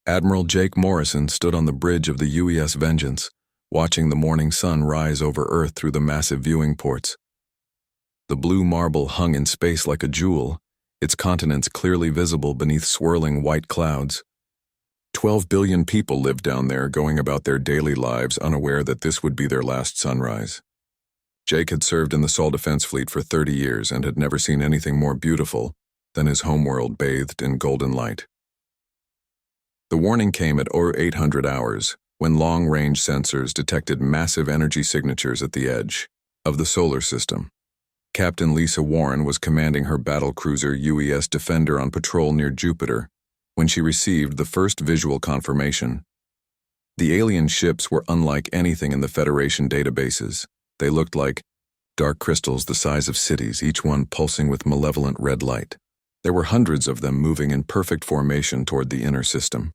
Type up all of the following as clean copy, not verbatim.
Admiral Jake Morrison stood on the bridge of the UES Vengeance, watching the morning sun rise over Earth through the massive viewing ports. The blue marble hung in space like a jewel, its continents clearly visible beneath swirling white clouds. 12 billion people lived down there, going about their daily lives unaware that this would be their last sunrise. Jake had served in the Sol Defense Fleet for 30 years and had never seen anything more beautiful than his homeworld bathed in golden light. The warning came at 0800 hours, when long-range sensors detected massive energy signatures at the edge of the solar system. Captain Lisa Warren was commanding her battlecruiser UES Defender on patrol near Jupiter when she received the first visual confirmation. The alien ships were unlike anything in the Federation databases. They looked like dark crystals the size of cities, each one pulsing with malevolent red light. There were hundreds of them moving in perfect formation toward the inner system.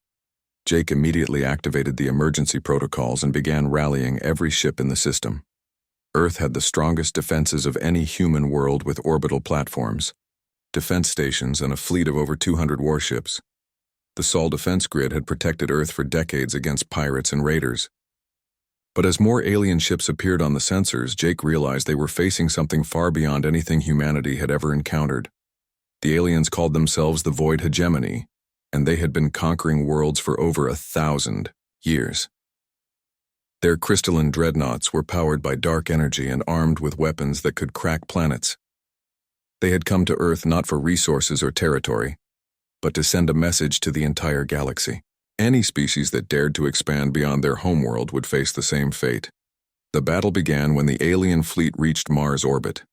Jake immediately activated the emergency protocols and began rallying every ship in the system. Earth had the strongest defenses of any human world with orbital platforms, defense stations, and a fleet of over 200 warships. The Sol defense grid had protected Earth for decades against pirates and raiders. But as more alien ships appeared on the sensors, Jake realized they were facing something far beyond anything humanity had ever encountered. The aliens called themselves the Void Hegemony, and they had been conquering worlds for over 1,000 years. Their crystalline dreadnoughts were powered by dark energy and armed with weapons that could crack planets. They had come to Earth not for resources or territory, but to send a message to the entire galaxy. Any species that dared to expand beyond their homeworld would face the same fate. The battle began when the alien fleet reached Mars orbit.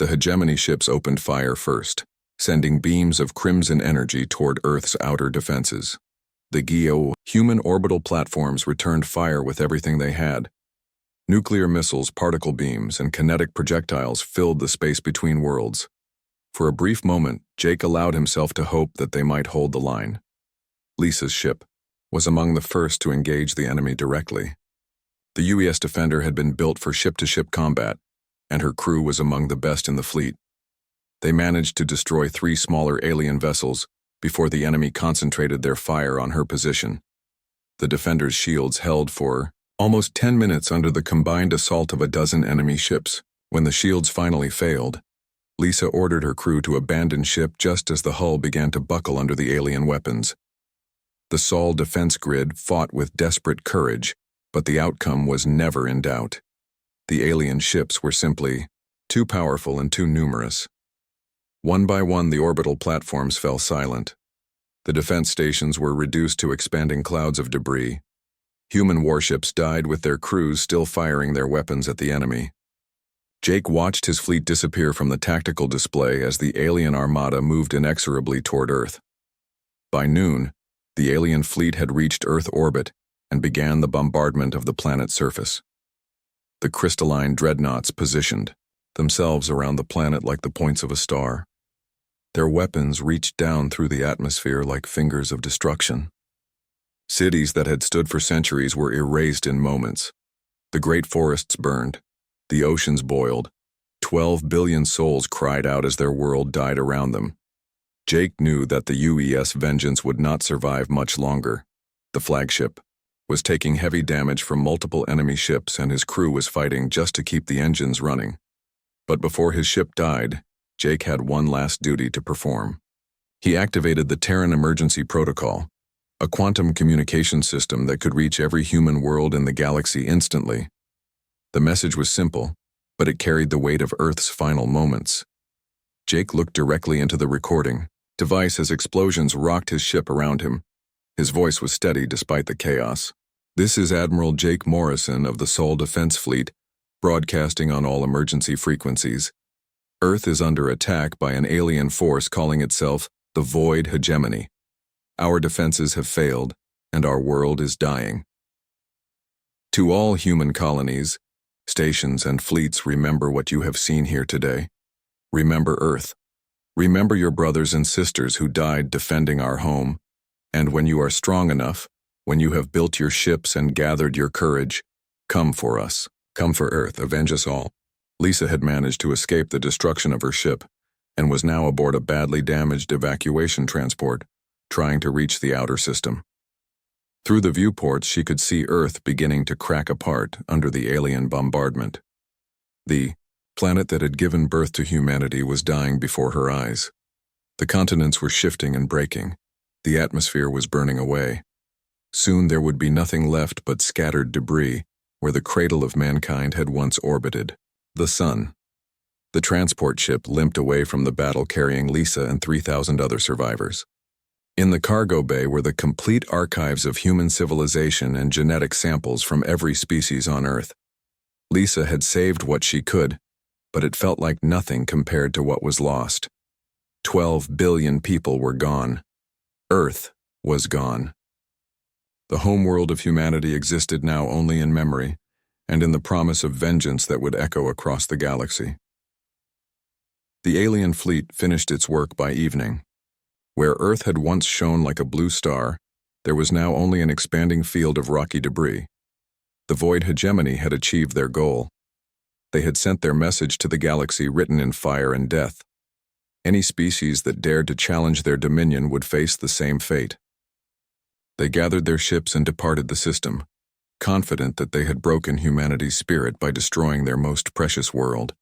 The hegemony ships opened fire first, sending beams of crimson energy toward Earth's outer defenses. The human orbital platforms returned fire with everything they had. Nuclear missiles, particle beams, and kinetic projectiles filled the space between worlds. For a brief moment, Jake allowed himself to hope that they might hold the line. Lisa's ship was among the first to engage the enemy directly. The UES Defender had been built for ship-to-ship combat, and her crew was among the best in the fleet. They managed to destroy 3 smaller alien vessels before the enemy concentrated their fire on her position. The Defender's shields held for almost 10 minutes under the combined assault of a dozen enemy ships. When the shields finally failed, Lisa ordered her crew to abandon ship just as the hull began to buckle under the alien weapons. The Sol defense grid fought with desperate courage, but the outcome was never in doubt. The alien ships were simply too powerful and too numerous. One by one, the orbital platforms fell silent. The defense stations were reduced to expanding clouds of debris. Human warships died with their crews still firing their weapons at the enemy. Jake watched his fleet disappear from the tactical display as the alien armada moved inexorably toward Earth. By noon, the alien fleet had reached Earth orbit and began the bombardment of the planet's surface. The crystalline dreadnoughts positioned themselves around the planet like the points of a star. Their weapons reached down through the atmosphere like fingers of destruction. Cities that had stood for centuries were erased in moments. The great forests burned. The oceans boiled. 12 billion souls cried out as their world died around them. Jake knew that the UES Vengeance would not survive much longer. The flagship was taking heavy damage from multiple enemy ships, and his crew was fighting just to keep the engines running. But before his ship died, Jake had one last duty to perform. He activated the Terran Emergency Protocol, a quantum communication system that could reach every human world in the galaxy instantly. The message was simple, but it carried the weight of Earth's final moments. Jake looked directly into the recording device as explosions rocked his ship around him. His voice was steady despite the chaos. "This is Admiral Jake Morrison of the Sol Defense Fleet, broadcasting on all emergency frequencies. Earth is under attack by an alien force calling itself the Void Hegemony. Our defenses have failed, and our world is dying. To all human colonies, stations, and fleets, remember what you have seen here today. Remember Earth. Remember your brothers and sisters who died defending our home. And when you are strong enough, when you have built your ships and gathered your courage, come for us. Come for Earth, avenge us all." Lisa had managed to escape the destruction of her ship and was now aboard a badly damaged evacuation transport, trying to reach the outer system. Through the viewports, she could see Earth beginning to crack apart under the alien bombardment. The planet that had given birth to humanity was dying before her eyes. The continents were shifting and breaking. The atmosphere was burning away. Soon there would be nothing left but scattered debris where the cradle of mankind had once orbited, the sun. The transport ship limped away from the battle carrying Lisa and 3,000 other survivors. In the cargo bay were the complete archives of human civilization and genetic samples from every species on Earth. Lisa had saved what she could, but it felt like nothing compared to what was lost. 12 billion people were gone. Earth was gone. The homeworld of humanity existed now only in memory, and in the promise of vengeance that would echo across the galaxy. The alien fleet finished its work by evening. Where Earth had once shone like a blue star, there was now only an expanding field of rocky debris. The void hegemony had achieved their goal. They had sent their message to the galaxy written in fire and death. Any species that dared to challenge their dominion would face the same fate. They gathered their ships and departed the system, confident that they had broken humanity's spirit by destroying their most precious world.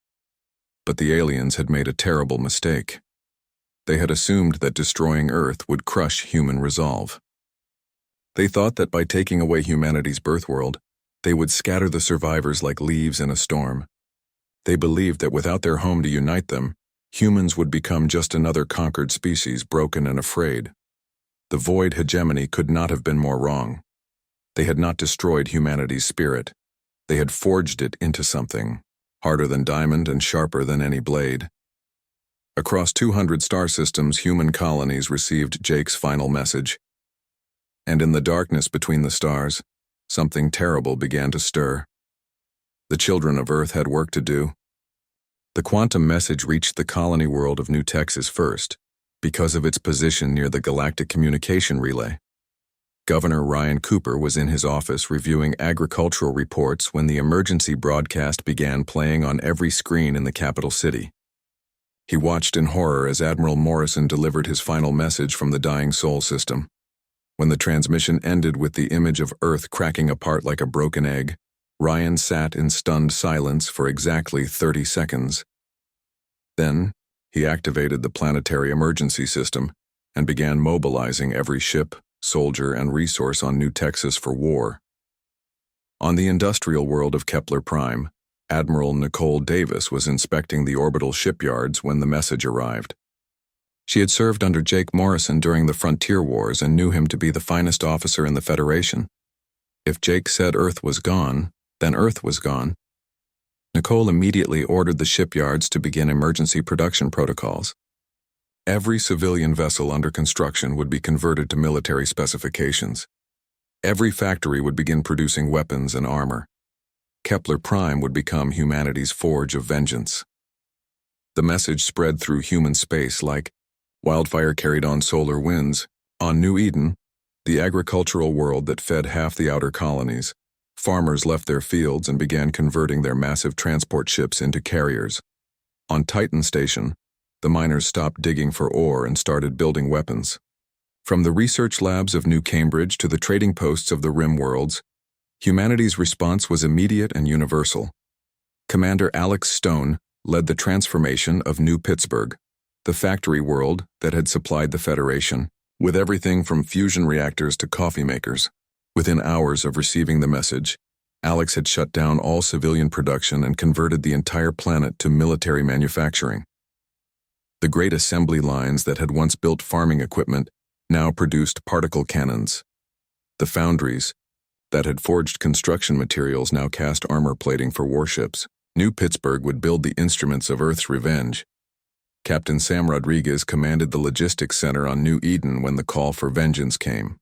But the aliens had made a terrible mistake. They had assumed that destroying Earth would crush human resolve. They thought that by taking away humanity's birthworld, they would scatter the survivors like leaves in a storm. They believed that without their home to unite them, humans would become just another conquered species, broken and afraid. The void hegemony could not have been more wrong. They had not destroyed humanity's spirit. They had forged it into something, harder than diamond and sharper than any blade. Across 200 star systems, human colonies received Jake's final message. And in the darkness between the stars, something terrible began to stir. The children of Earth had work to do. The quantum message reached the colony world of New Texas first, because of its position near the galactic communication relay. Governor Ryan Cooper was in his office reviewing agricultural reports when the emergency broadcast began playing on every screen in the capital city. He watched in horror as Admiral Morrison delivered his final message from the dying Sol system. When the transmission ended with the image of Earth cracking apart like a broken egg, Ryan sat in stunned silence for exactly 30 seconds. Then, he activated the planetary emergency system and began mobilizing every ship, soldier, and resource on New Texas for war. On the industrial world of Kepler Prime, Admiral Nicole Davis was inspecting the orbital shipyards when the message arrived. She had served under Jake Morrison during the Frontier Wars and knew him to be the finest officer in the Federation. If Jake said Earth was gone, then Earth was gone. Nicole immediately ordered the shipyards to begin emergency production protocols. Every civilian vessel under construction would be converted to military specifications. Every factory would begin producing weapons and armor. Kepler Prime would become humanity's forge of vengeance. The message spread through human space like wildfire carried on solar winds. On New Eden, the agricultural world that fed half the outer colonies, farmers left their fields and began converting their massive transport ships into carriers. On Titan Station, the miners stopped digging for ore and started building weapons. From the research labs of New Cambridge to the trading posts of the Rim worlds, humanity's response was immediate and universal. Commander Alex Stone led the transformation of New Pittsburgh, the factory world that had supplied the Federation with everything from fusion reactors to coffee makers. Within hours of receiving the message, Alex had shut down all civilian production and converted the entire planet to military manufacturing. The great assembly lines that had once built farming equipment now produced particle cannons. The foundries that had forged construction materials now cast armor plating for warships. New Pittsburgh would build the instruments of Earth's revenge. Captain Sam Rodriguez commanded the logistics center on New Eden when the call for vengeance came.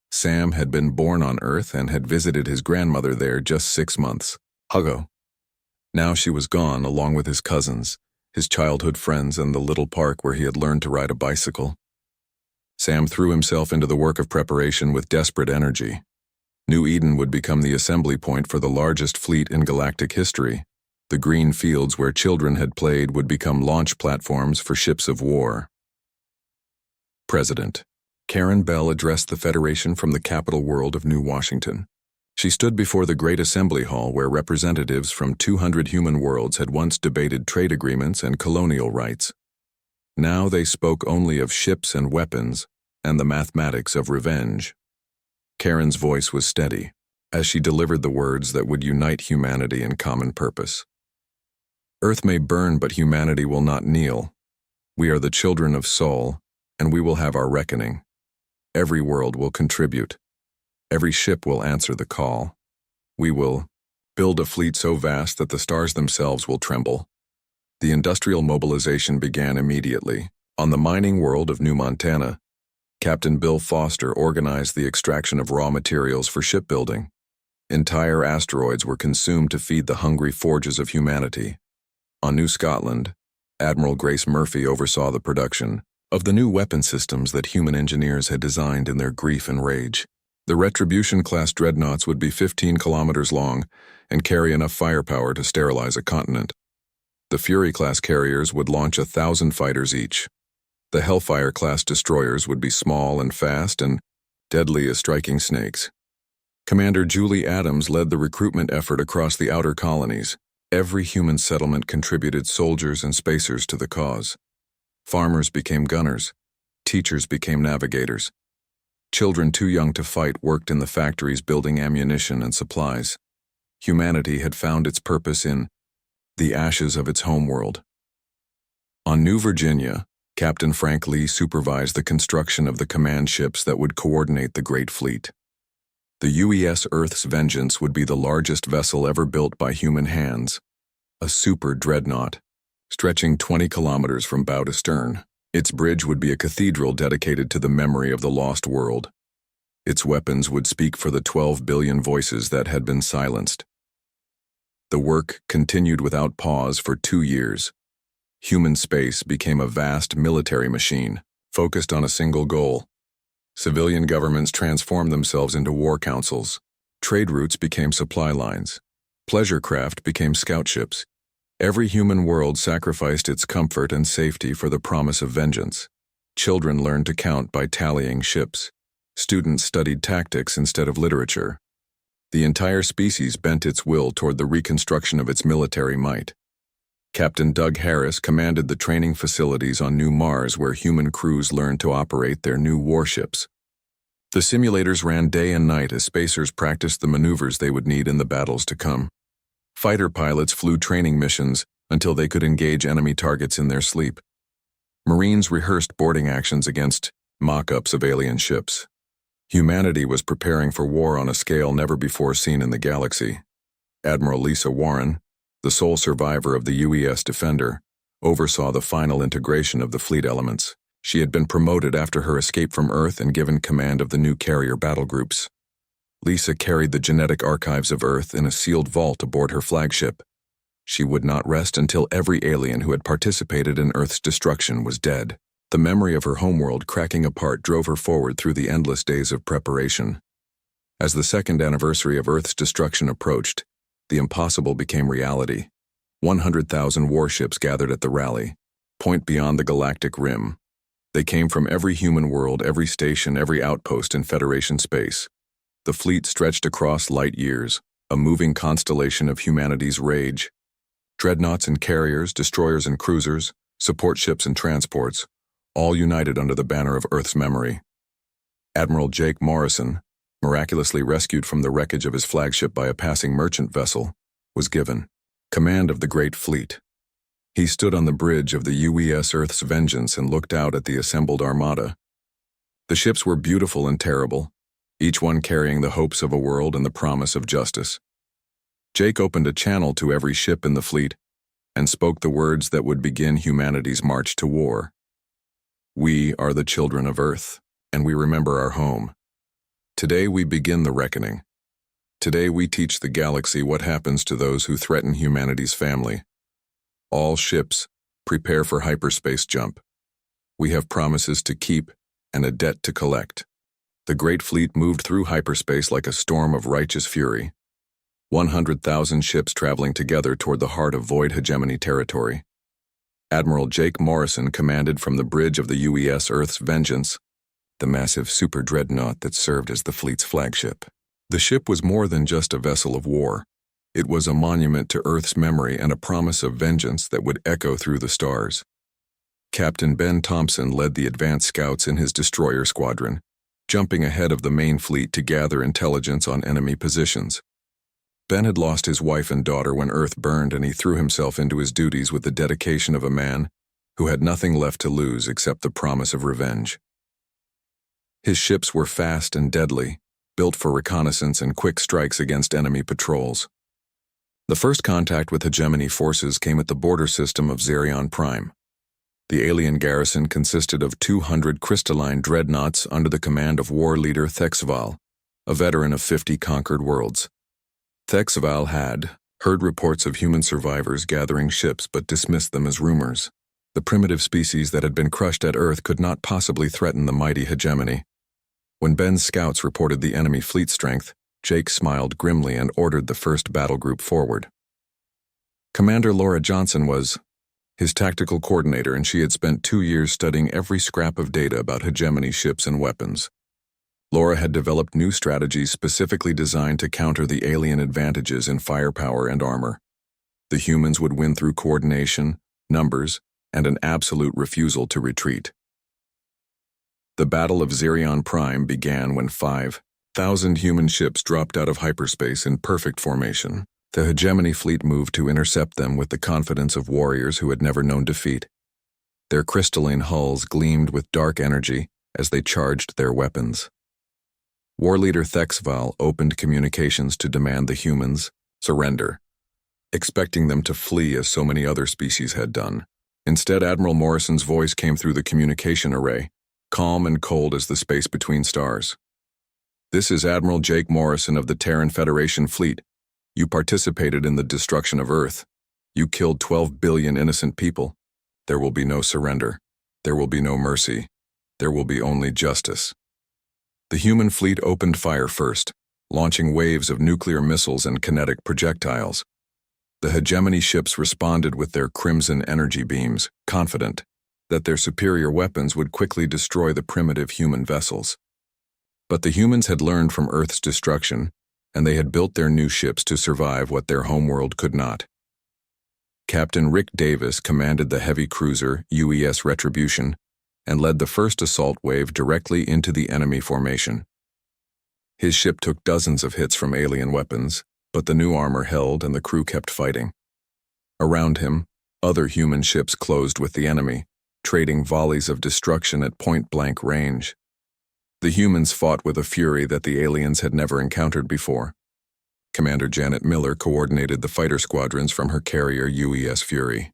Sam had been born on Earth and had visited his grandmother there just 6 months ago. Now she was gone along with his cousins, his childhood friends, and the little park where he had learned to ride a bicycle. Sam threw himself into the work of preparation with desperate energy. New Eden would become the assembly point for the largest fleet in galactic history. The green fields where children had played would become launch platforms for ships of war. President. Karen Bell addressed the Federation from the capital world of New Washington. She stood before the Great Assembly Hall where representatives from 200 human worlds had once debated trade agreements and colonial rights. Now they spoke only of ships and weapons and the mathematics of revenge. Karen's voice was steady as she delivered the words that would unite humanity in common purpose. Earth may burn, but humanity will not kneel. We are the children of Sol, and we will have our reckoning. Every world will contribute. Every ship will answer the call. We will build a fleet so vast that the stars themselves will tremble. The industrial mobilization began immediately. On the mining world of New Montana, Captain Bill Foster organized the extraction of raw materials for shipbuilding. Entire asteroids were consumed to feed the hungry forges of humanity. On New Scotland, Admiral Grace Murphy oversaw the production of the new weapon systems that human engineers had designed in their grief and rage. The Retribution-class dreadnoughts would be 15 kilometers long and carry enough firepower to sterilize a continent. The Fury-class carriers would launch 1,000 fighters each. The Hellfire-class destroyers would be small and fast and deadly as striking snakes. Commander Julie Adams led the recruitment effort across the outer colonies. Every human settlement contributed soldiers and spacers to the cause. Farmers became gunners. Teachers became navigators. Children too young to fight worked in the factories building ammunition and supplies. Humanity had found its purpose in the ashes of its homeworld. On New Virginia, Captain Frank Lee supervised the construction of the command ships that would coordinate the Great Fleet. The UES Earth's Vengeance would be the largest vessel ever built by human hands, a super dreadnought, stretching 20 kilometers from bow to stern. Its bridge would be a cathedral dedicated to the memory of the lost world. Its weapons would speak for the 12 billion voices that had been silenced. The work continued without pause for 2 years. Human space became a vast military machine, focused on a single goal. Civilian governments transformed themselves into war councils. Trade routes became supply lines. Pleasure craft became scout ships. Every human world sacrificed its comfort and safety for the promise of vengeance. Children learned to count by tallying ships. Students studied tactics instead of literature. The entire species bent its will toward the reconstruction of its military might. Captain Doug Harris commanded the training facilities on New Mars where human crews learned to operate their new warships. The simulators ran day and night as spacers practiced the maneuvers they would need in the battles to come. Fighter pilots flew training missions until they could engage enemy targets in their sleep. Marines rehearsed boarding actions against mock-ups of alien ships. Humanity was preparing for war on a scale never before seen in the galaxy. Admiral Lisa Warren, the sole survivor of the UES Defender, oversaw the final integration of the fleet elements. She had been promoted after her escape from Earth and given command of the new carrier battle groups. Lisa carried the genetic archives of Earth in a sealed vault aboard her flagship. She would not rest until every alien who had participated in Earth's destruction was dead. The memory of her homeworld cracking apart drove her forward through the endless days of preparation. As the second anniversary of Earth's destruction approached, the impossible became reality. 100,000 warships gathered at the rally, point beyond the galactic rim. They came from every human world, every station, every outpost in Federation space. The fleet stretched across light years, a moving constellation of humanity's rage. Dreadnoughts and carriers, destroyers and cruisers, support ships and transports, all united under the banner of Earth's memory. Admiral Jake Morrison, miraculously rescued from the wreckage of his flagship by a passing merchant vessel, was given command of the Great Fleet. He stood on the bridge of the UES Earth's Vengeance and looked out at the assembled armada. The ships were beautiful and terrible, each one carrying the hopes of a world and the promise of justice. Jake opened a channel to every ship in the fleet and spoke the words that would begin humanity's march to war. We are the children of Earth, and we remember our home. Today we begin the reckoning. Today we teach the galaxy what happens to those who threaten humanity's family. All ships, prepare for hyperspace jump. We have promises to keep and a debt to collect. The Great Fleet moved through hyperspace like a storm of righteous fury. 100,000 ships traveling together toward the heart of void hegemony territory. Admiral Jake Morrison commanded from the bridge of the UES Earth's Vengeance. the massive super dreadnought that served as the fleet's flagship. The ship was more than just a vessel of war. It was a monument to Earth's memory and a promise of vengeance that would echo through the stars. Captain Ben Thompson led the advanced scouts in his destroyer squadron, jumping ahead of the main fleet to gather intelligence on enemy positions. Ben had lost his wife and daughter when Earth burned, and he threw himself into his duties with the dedication of a man who had nothing left to lose except the promise of revenge. His ships were fast and deadly, built for reconnaissance and quick strikes against enemy patrols. The first contact with hegemony forces came at the border system of Zerion Prime. The alien garrison consisted of 200 crystalline dreadnoughts under the command of war leader Thexval, a veteran of 50 conquered worlds. Thexval had heard reports of human survivors gathering ships but dismissed them as rumors. The primitive species that had been crushed at Earth could not possibly threaten the mighty hegemony. When Ben's scouts reported the enemy fleet strength, Jake smiled grimly and ordered the first battle group forward. Commander Laura Johnson was his tactical coordinator, and she had spent 2 years studying every scrap of data about hegemony ships and weapons. Laura had developed new strategies specifically designed to counter the alien advantages in firepower and armor. The humans would win through coordination, numbers, and an absolute refusal to retreat. The Battle of Zerion Prime began when 5,000 human ships dropped out of hyperspace in perfect formation. The hegemony fleet moved to intercept them with the confidence of warriors who had never known defeat. Their crystalline hulls gleamed with dark energy as they charged their weapons. War leader Thexval opened communications to demand the humans surrender, expecting them to flee as so many other species had done. Instead, Admiral Morrison's voice came through the communication array, calm and cold as the space between stars. "This is Admiral Jake Morrison of the Terran Federation Fleet. You participated in the destruction of Earth. You killed 12 billion innocent people. There will be no surrender. There will be no mercy. There will be only justice." The human fleet opened fire first, launching waves of nuclear missiles and kinetic projectiles. The hegemony ships responded with their crimson energy beams, confident that their superior weapons would quickly destroy the primitive human vessels. But the humans had learned from Earth's destruction, and they had built their new ships to survive what their homeworld could not. Captain Rick Davis commanded the heavy cruiser UES Retribution and led the first assault wave directly into the enemy formation. His ship took dozens of hits from alien weapons, but the new armor held and the crew kept fighting. Around him, other human ships closed with the enemy, trading volleys of destruction at point-blank range. The humans fought with a fury that the aliens had never encountered before. Commander Janet Miller coordinated the fighter squadrons from her carrier UES Fury.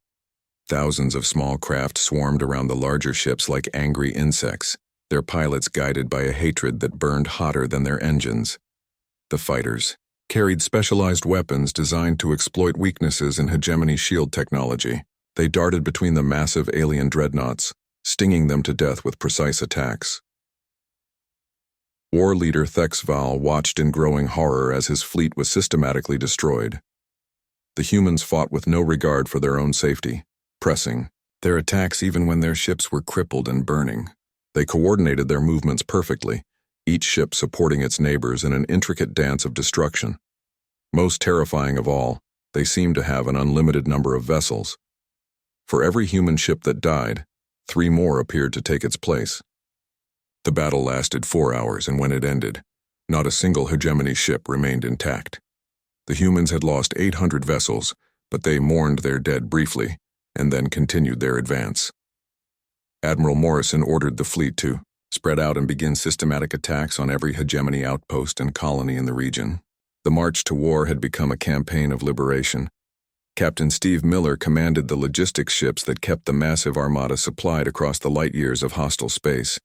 Thousands of small craft swarmed around the larger ships like angry insects, their pilots guided by a hatred that burned hotter than their engines. The fighters carried specialized weapons designed to exploit weaknesses in hegemony shield technology. They darted between the massive alien dreadnoughts, stinging them to death with precise attacks. War leader Thexval watched in growing horror as his fleet was systematically destroyed. The humans fought with no regard for their own safety, pressing their attacks even when their ships were crippled and burning. They coordinated their movements perfectly, each ship supporting its neighbors in an intricate dance of destruction. Most terrifying of all, they seemed to have an unlimited number of vessels. For every human ship that died, 3 more appeared to take its place. The battle lasted 4 hours, and when it ended, not a single hegemony ship remained intact. The humans had lost 800 vessels, but they mourned their dead briefly, and then continued their advance. Admiral Morrison ordered the fleet to spread out and begin systematic attacks on every hegemony outpost and colony in the region. The march to war had become a campaign of liberation. Captain Steve Miller commanded the logistics ships that kept the massive armada supplied across the light years of hostile space.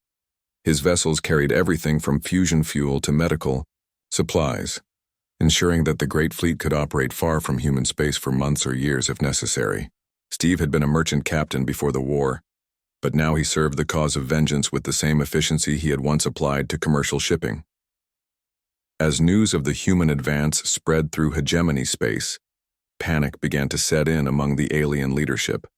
His vessels carried everything from fusion fuel to medical supplies, ensuring that the Great Fleet could operate far from human space for months or years if necessary. Steve had been a merchant captain before the war, but now he served the cause of vengeance with the same efficiency he had once applied to commercial shipping. As news of the human advance spread through hegemony space, panic began to set in among the alien leadership.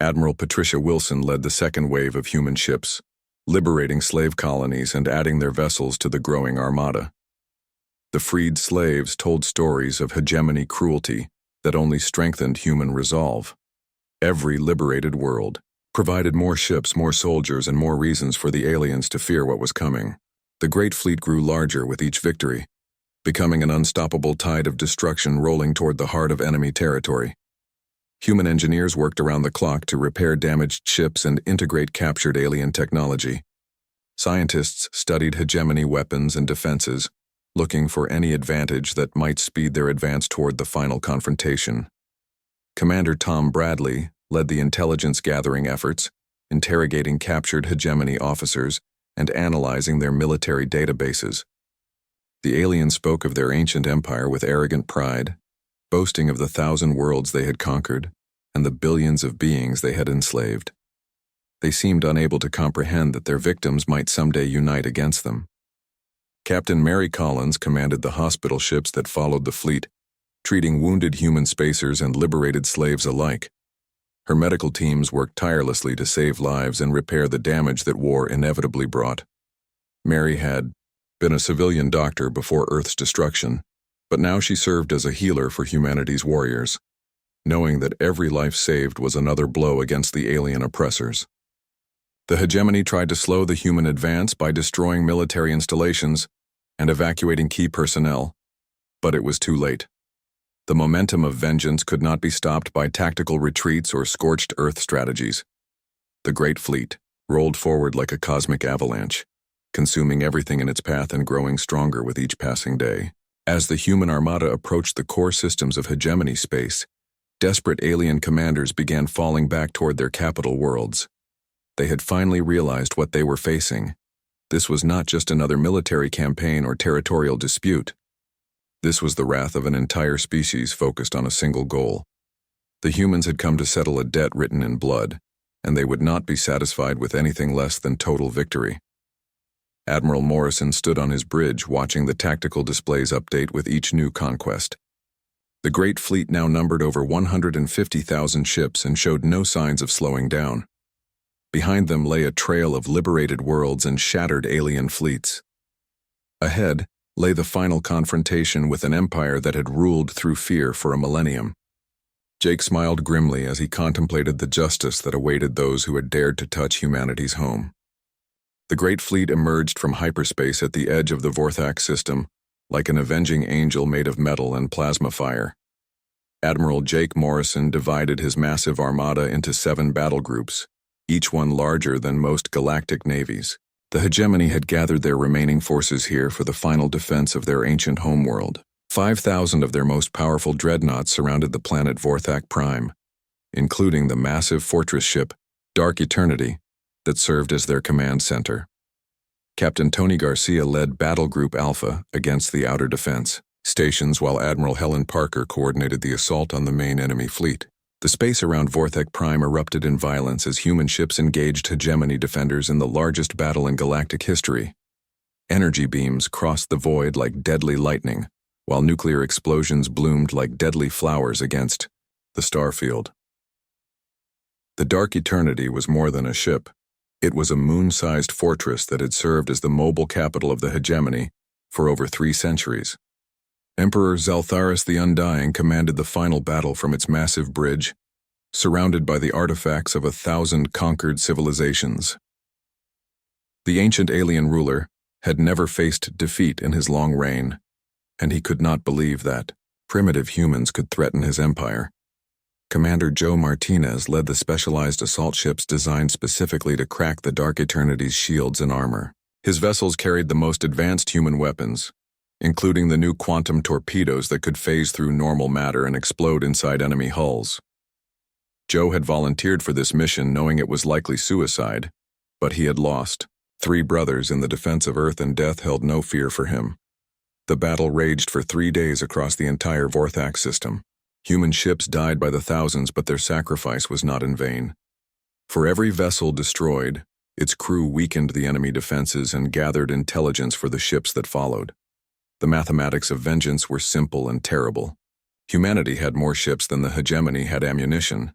Admiral Patricia Wilson led the second wave of human ships, liberating slave colonies and adding their vessels to the growing armada. The freed slaves told stories of hegemony cruelty that only strengthened human resolve. Every liberated world provided more ships, more soldiers, and more reasons for the aliens to fear what was coming. The Great Fleet grew larger with each victory, becoming an unstoppable tide of destruction rolling toward the heart of enemy territory. Human engineers worked around the clock to repair damaged ships and integrate captured alien technology. Scientists studied hegemony weapons and defenses, looking for any advantage that might speed their advance toward the final confrontation. Commander Tom Bradley led the intelligence-gathering efforts, interrogating captured hegemony officers and analyzing their military databases. The aliens spoke of their ancient empire with arrogant pride, boasting of the 1,000 worlds they had conquered and the billions of beings they had enslaved. They seemed unable to comprehend that their victims might someday unite against them. Captain Mary Collins commanded the hospital ships that followed the fleet, treating wounded human spacers and liberated slaves alike. Her medical teams worked tirelessly to save lives and repair the damage that war inevitably brought. Mary had been a civilian doctor before Earth's destruction, but now she served as a healer for humanity's warriors, knowing that every life saved was another blow against the alien oppressors. The hegemony tried to slow the human advance by destroying military installations and evacuating key personnel, but it was too late. The momentum of vengeance could not be stopped by tactical retreats or scorched earth strategies. The Great Fleet rolled forward like a cosmic avalanche, consuming everything in its path and growing stronger with each passing day. As the human armada approached the core systems of hegemony space, desperate alien commanders began falling back toward their capital worlds. They had finally realized what they were facing. This was not just another military campaign or territorial dispute. This was the wrath of an entire species focused on a single goal. The humans had come to settle a debt written in blood, and they would not be satisfied with anything less than total victory. Admiral Morrison stood on his bridge watching the tactical displays update with each new conquest. The Great Fleet now numbered over 150,000 ships and showed no signs of slowing down. Behind them lay a trail of liberated worlds and shattered alien fleets. Ahead lay the final confrontation with an empire that had ruled through fear for a millennium. Jake smiled grimly as he contemplated the justice that awaited those who had dared to touch humanity's home. The Great Fleet emerged from hyperspace at the edge of the Vorthak system, like an avenging angel made of metal and plasma fire. Admiral Jake Morrison divided his massive armada into 7 battle groups, each one larger than most galactic navies. The hegemony had gathered their remaining forces here for the final defense of their ancient homeworld. 5,000 of their most powerful dreadnoughts surrounded the planet Vorthak Prime, including the massive fortress ship, Dark Eternity, that served as their command center. Captain Tony Garcia led Battle Group Alpha against the outer defense stations while Admiral Helen Parker coordinated the assault on the main enemy fleet. The space around Vorthak Prime erupted in violence as human ships engaged hegemony defenders in the largest battle in galactic history. Energy beams crossed the void like deadly lightning, while nuclear explosions bloomed like deadly flowers against the starfield. The Dark Eternity was more than a ship. It was a moon-sized fortress that had served as the mobile capital of the hegemony for over 3 centuries. Emperor Zaltharis the Undying commanded the final battle from its massive bridge, surrounded by the artifacts of 1,000 conquered civilizations. The ancient alien ruler had never faced defeat in his long reign, and he could not believe that primitive humans could threaten his empire. Commander Joe Martinez led the specialized assault ships designed specifically to crack the Dark Eternity's shields and armor. His vessels carried the most advanced human weapons, including the new quantum torpedoes that could phase through normal matter and explode inside enemy hulls. Joe had volunteered for this mission knowing it was likely suicide, but he had lost. 3 brothers in the defense of Earth and death held no fear for him. The battle raged for 3 days across the entire Vorthak system. Human ships died by the thousands, but their sacrifice was not in vain. For every vessel destroyed, its crew weakened the enemy defenses and gathered intelligence for the ships that followed. The mathematics of vengeance were simple and terrible. Humanity had more ships than the hegemony had ammunition.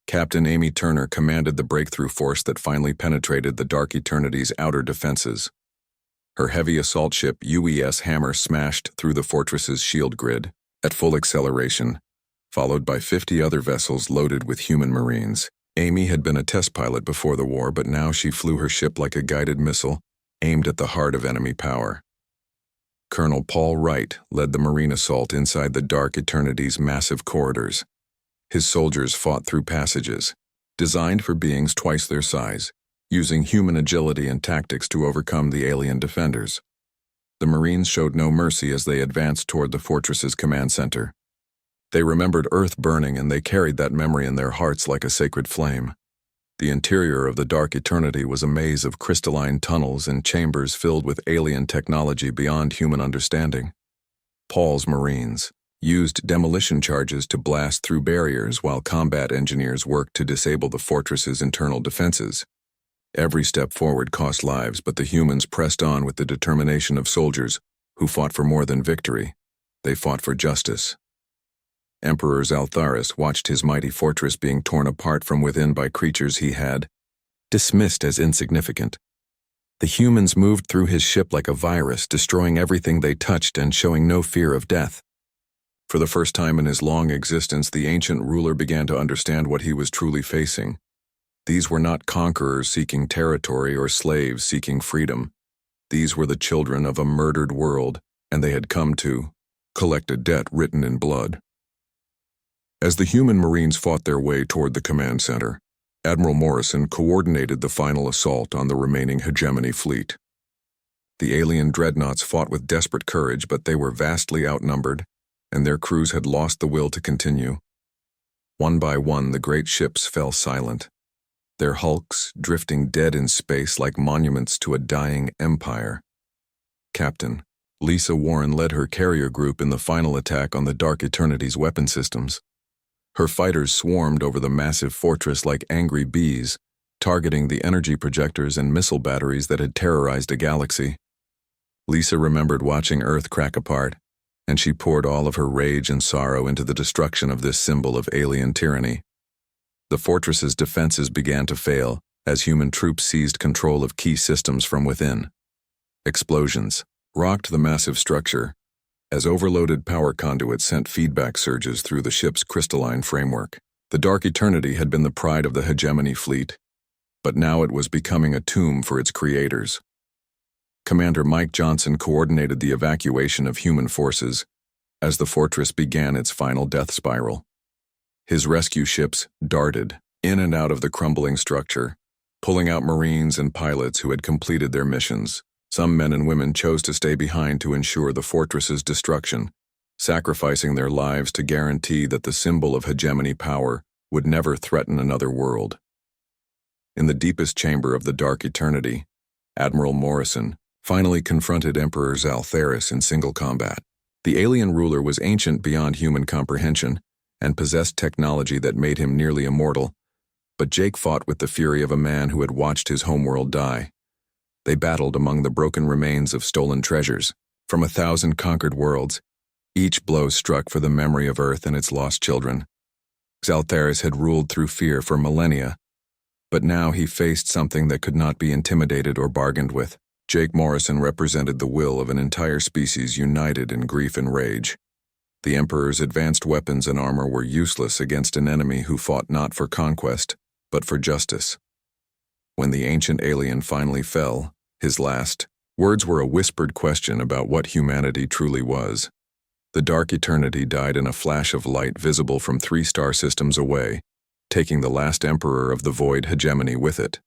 Captain Amy Turner commanded the breakthrough force that finally penetrated the Dark Eternity's outer defenses. Her heavy assault ship UES Hammer smashed through the fortress's shield grid at full acceleration, followed by 50 other vessels loaded with human marines. Amy had been a test pilot before the war, but now she flew her ship like a guided missile, aimed at the heart of enemy power. Colonel Paul Wright led the marine assault inside the Dark Eternity's massive corridors. His soldiers fought through passages, designed for beings twice their size, using human agility and tactics to overcome the alien defenders. The Marines showed no mercy as they advanced toward the fortress's command center. They remembered Earth burning, and they carried that memory in their hearts like a sacred flame. The interior of the Dark Eternity was a maze of crystalline tunnels and chambers filled with alien technology beyond human understanding. Paul's Marines used demolition charges to blast through barriers while combat engineers worked to disable the fortress's internal defenses. Every step forward cost lives, but the humans pressed on with the determination of soldiers who fought for more than victory. They fought for justice. Emperor Zaltharis watched his mighty fortress being torn apart from within by creatures he had dismissed as insignificant. The humans moved through his ship like a virus, destroying everything they touched and showing no fear of death. For the first time in his long existence, the ancient ruler began to understand what he was truly facing. These were not conquerors seeking territory or slaves seeking freedom. These were the children of a murdered world, and they had come to collect a debt written in blood. As the human Marines fought their way toward the command center, Admiral Morrison coordinated the final assault on the remaining hegemony fleet. The alien dreadnoughts fought with desperate courage, but they were vastly outnumbered, and their crews had lost the will to continue. One by one, the great ships fell silent, their hulks drifting dead in space like monuments to a dying empire. Captain Lisa Warren led her carrier group in the final attack on the Dark Eternity's weapon systems. Her fighters swarmed over the massive fortress like angry bees, targeting the energy projectors and missile batteries that had terrorized a galaxy. Lisa remembered watching Earth crack apart, and she poured all of her rage and sorrow into the destruction of this symbol of alien tyranny. The fortress's defenses began to fail as human troops seized control of key systems from within. Explosions rocked the massive structure as overloaded power conduits sent feedback surges through the ship's crystalline framework. The Dark Eternity had been the pride of the hegemony fleet, but now it was becoming a tomb for its creators. Commander Mike Johnson coordinated the evacuation of human forces as the fortress began its final death spiral. His rescue ships darted in and out of the crumbling structure, pulling out Marines and pilots who had completed their missions. Some men and women chose to stay behind to ensure the fortress's destruction, sacrificing their lives to guarantee that the symbol of hegemony power would never threaten another world. In the deepest chamber of the Dark Eternity, Admiral Morrison finally confronted Emperor Zaltharis in single combat. The alien ruler was ancient beyond human comprehension and possessed technology that made him nearly immortal, but Jake fought with the fury of a man who had watched his homeworld die. They battled among the broken remains of stolen treasures from 1,000 conquered worlds. Each blow struck for the memory of Earth and its lost children. Zaltharis had ruled through fear for millennia, but now he faced something that could not be intimidated or bargained with. Jake Morrison represented the will of an entire species united in grief and rage. The Emperor's advanced weapons and armor were useless against an enemy who fought not for conquest, but for justice. When the ancient alien finally fell, his last words were a whispered question about what humanity truly was. The Dark Eternity died in a flash of light visible from 3 star systems away, taking the last Emperor of the Void hegemony with it.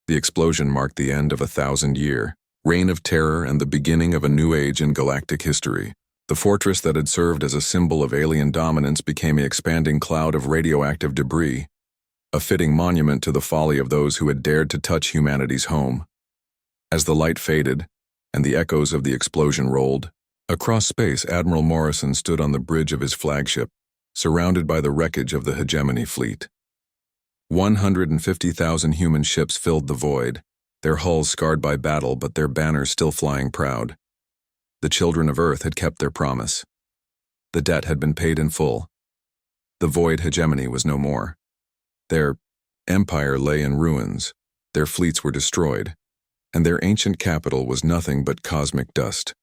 The explosion marked the end of a 1,000-year reign of terror and the beginning of a new age in galactic history. The fortress that had served as a symbol of alien dominance became an expanding cloud of radioactive debris, a fitting monument to the folly of those who had dared to touch humanity's home. As the light faded and the echoes of the explosion rolled across space, Admiral Morrison stood on the bridge of his flagship, surrounded by the wreckage of the hegemony fleet. 150,000 human ships filled the void, their hulls scarred by battle but their banners still flying proud. The children of Earth had kept their promise. The debt had been paid in full. The void hegemony was no more. Their empire lay in ruins, their fleets were destroyed, and their ancient capital was nothing but cosmic dust.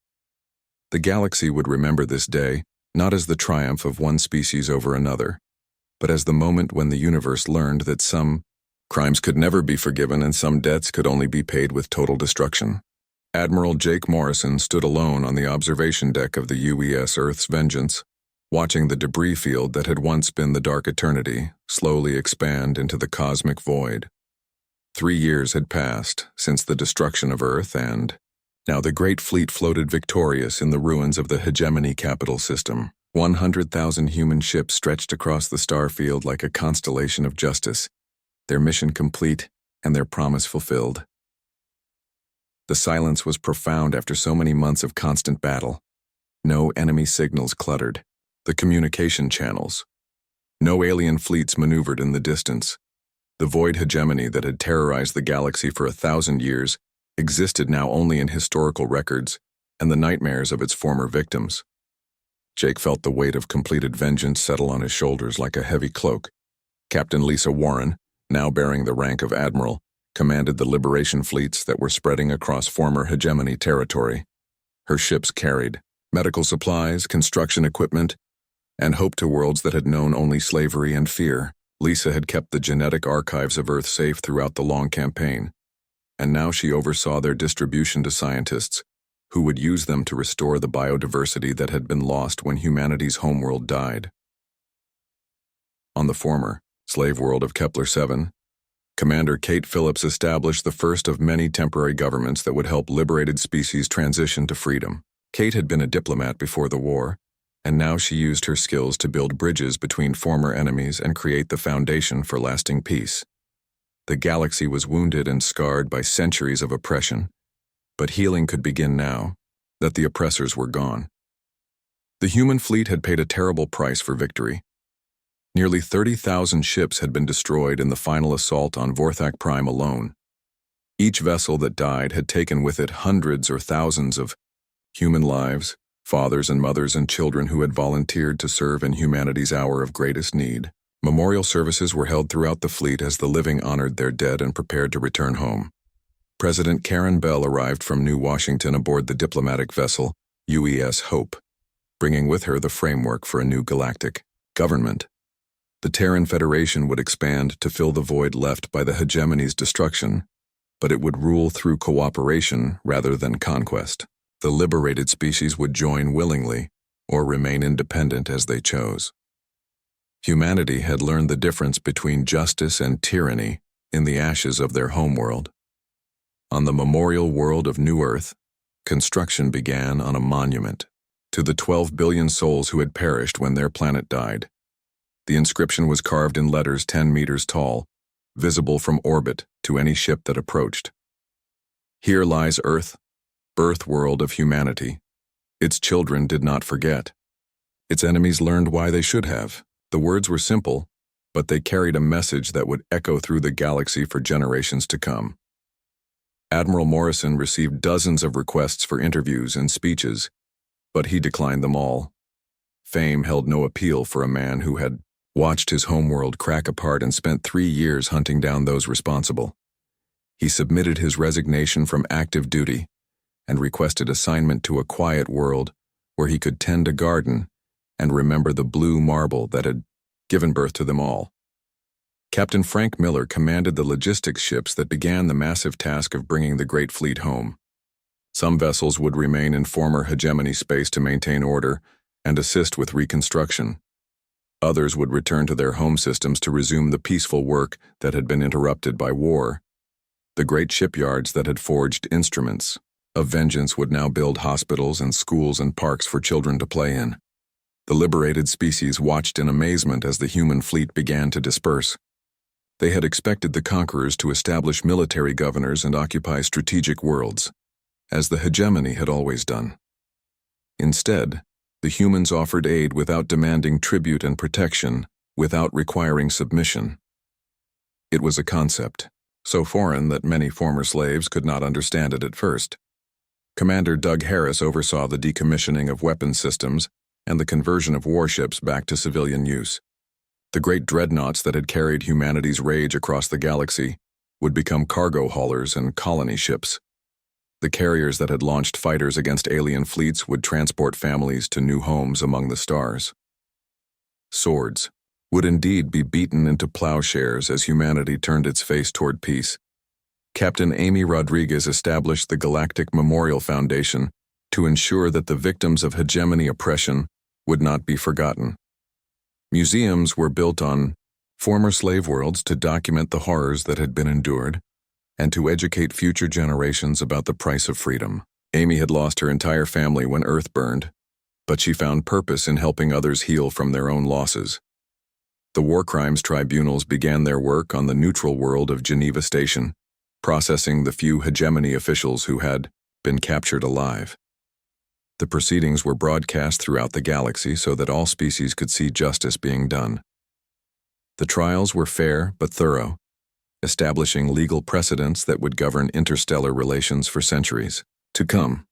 The galaxy would remember this day, not as the triumph of one species over another, but as the moment when the universe learned that some crimes could never be forgiven and some debts could only be paid with total destruction. Admiral Jake Morrison stood alone on the observation deck of the UES Earth's Vengeance, watching the debris field that had once been the Dark Eternity slowly expand into the cosmic void. 3 years had passed since the destruction of Earth, and now the Great Fleet floated victorious in the ruins of the hegemony capital system. 100,000 human ships stretched across the star field like a constellation of justice, their mission complete and their promise fulfilled. The silence was profound after so many months of constant battle. No enemy signals cluttered the communication channels. No alien fleets maneuvered in the distance. The void hegemony that had terrorized the galaxy for 1,000 years existed now only in historical records and the nightmares of its former victims. Jake felt the weight of completed vengeance settle on his shoulders like a heavy cloak. Captain Lisa Warren, now bearing the rank of admiral, commanded the liberation fleets that were spreading across former hegemony territory. Her ships carried medical supplies, construction equipment, and hope to worlds that had known only slavery and fear. Lisa had kept the genetic archives of Earth safe throughout the long campaign, and now she oversaw their distribution to scientists, who would use them to restore the biodiversity that had been lost when humanity's homeworld died. On the former, slave world of Kepler-7, Commander Kate Phillips established the first of many temporary governments that would help liberated species transition to freedom. Kate had been a diplomat before the war, and now she used her skills to build bridges between former enemies and create the foundation for lasting peace. The galaxy was wounded and scarred by centuries of oppression, but healing could begin now that the oppressors were gone. The human fleet had paid a terrible price for victory. Nearly 30,000 ships had been destroyed in the final assault on Vorthak Prime alone. Each vessel that died had taken with it hundreds or thousands of human lives, fathers and mothers and children who had volunteered to serve in humanity's hour of greatest need. Memorial services were held throughout the fleet as the living honored their dead and prepared to return home. President Karen Bell arrived from New Washington aboard the diplomatic vessel UES Hope, bringing with her the framework for a new galactic government. The Terran Federation would expand to fill the void left by the hegemony's destruction, but it would rule through cooperation rather than conquest. The liberated species would join willingly or remain independent as they chose. Humanity had learned the difference between justice and tyranny in the ashes of their homeworld. On the memorial world of New Earth, construction began on a monument to the 12 billion souls who had perished when their planet died. The inscription was carved in letters 10 meters tall, visible from orbit to any ship that approached. Here lies Earth, birth world of humanity. Its children did not forget. Its enemies learned why they should have. The words were simple, but they carried a message that would echo through the galaxy for generations to come. Admiral Morrison received dozens of requests for interviews and speeches, but he declined them all. Fame held no appeal for a man who had watched his homeworld crack apart and spent 3 years hunting down those responsible. He submitted his resignation from active duty and requested assignment to a quiet world where he could tend a garden and remember the blue marble that had given birth to them all. Captain Frank Miller commanded the logistics ships that began the massive task of bringing the Great Fleet home. Some vessels would remain in former hegemony space to maintain order and assist with reconstruction. Others would return to their home systems to resume the peaceful work that had been interrupted by war. The great shipyards that had forged instruments of vengeance would now build hospitals and schools and parks for children to play in. The liberated species watched in amazement as the human fleet began to disperse. They had expected the conquerors to establish military governors and occupy strategic worlds, as the hegemony had always done. Instead, the humans offered aid without demanding tribute and protection, without requiring submission. It was a concept, so foreign that many former slaves could not understand it at first. Commander Doug Harris oversaw the decommissioning of weapons systems and the conversion of warships back to civilian use. The great dreadnoughts that had carried humanity's rage across the galaxy would become cargo haulers and colony ships. The carriers that had launched fighters against alien fleets would transport families to new homes among the stars. Swords would indeed be beaten into plowshares as humanity turned its face toward peace. Captain Amy Rodriguez established the Galactic Memorial Foundation to ensure that the victims of hegemony oppression would not be forgotten. Museums were built on former slave worlds to document the horrors that had been endured and to educate future generations about the price of freedom. Amy had lost her entire family when Earth burned, but she found purpose in helping others heal from their own losses. The war crimes tribunals began their work on the neutral world of Geneva Station, processing the few hegemony officials who had been captured alive. The proceedings were broadcast throughout the galaxy so that all species could see justice being done. The trials were fair but thorough, establishing legal precedents that would govern interstellar relations for centuries to come.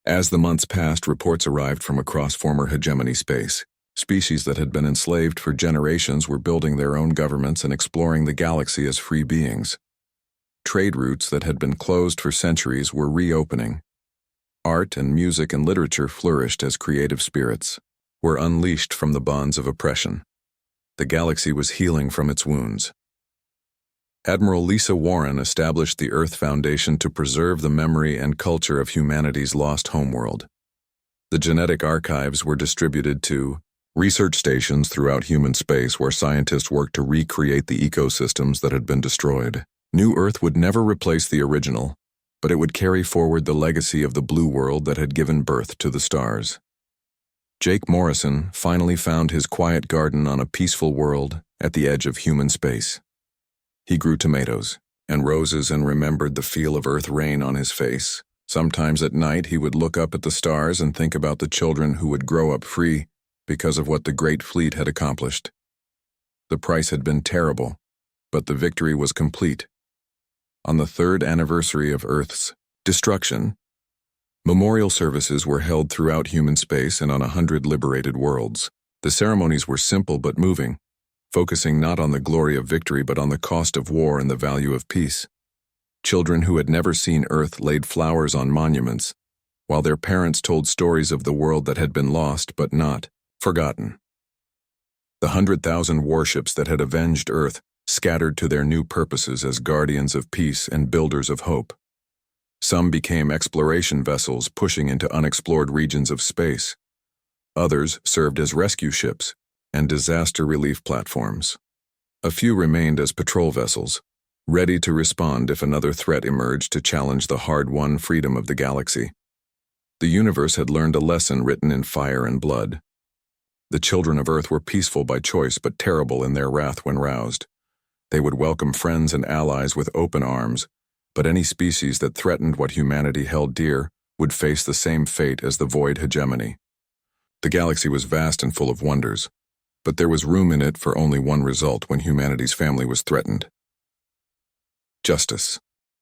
As the months passed, reports arrived from across former hegemony space. Species that had been enslaved for generations were building their own governments and exploring the galaxy as free beings. Trade routes that had been closed for centuries were reopening. Art and music and literature flourished as creative spirits were unleashed from the bonds of oppression. The galaxy was healing from its wounds. Admiral Lisa Warren established the Earth Foundation to preserve the memory and culture of humanity's lost homeworld. The genetic archives were distributed to research stations throughout human space where scientists worked to recreate the ecosystems that had been destroyed. New Earth would never replace the original, but it would carry forward the legacy of the blue world that had given birth to the stars. Jake Morrison finally found his quiet garden on a peaceful world at the edge of human space. He grew tomatoes and roses and remembered the feel of Earth rain on his face. Sometimes at night he would look up at the stars and think about the children who would grow up free because of what the Great Fleet had accomplished. The price had been terrible, but the victory was complete. On the 3rd anniversary of Earth's destruction, memorial services were held throughout human space and on 100 liberated worlds. The ceremonies were simple but moving, focusing not on the glory of victory but on the cost of war and the value of peace. Children who had never seen Earth laid flowers on monuments, while their parents told stories of the world that had been lost but not forgotten. The 100,000 warships that had avenged Earth scattered to their new purposes as guardians of peace and builders of hope. Some became exploration vessels pushing into unexplored regions of space. Others served as rescue ships and disaster relief platforms. A few remained as patrol vessels, ready to respond if another threat emerged to challenge the hard-won freedom of the galaxy. The universe had learned a lesson written in fire and blood. The children of Earth were peaceful by choice but terrible in their wrath when roused. They would welcome friends and allies with open arms, but any species that threatened what humanity held dear would face the same fate as the void hegemony. The galaxy was vast and full of wonders, but there was room in it for only one result when humanity's family was threatened: justice.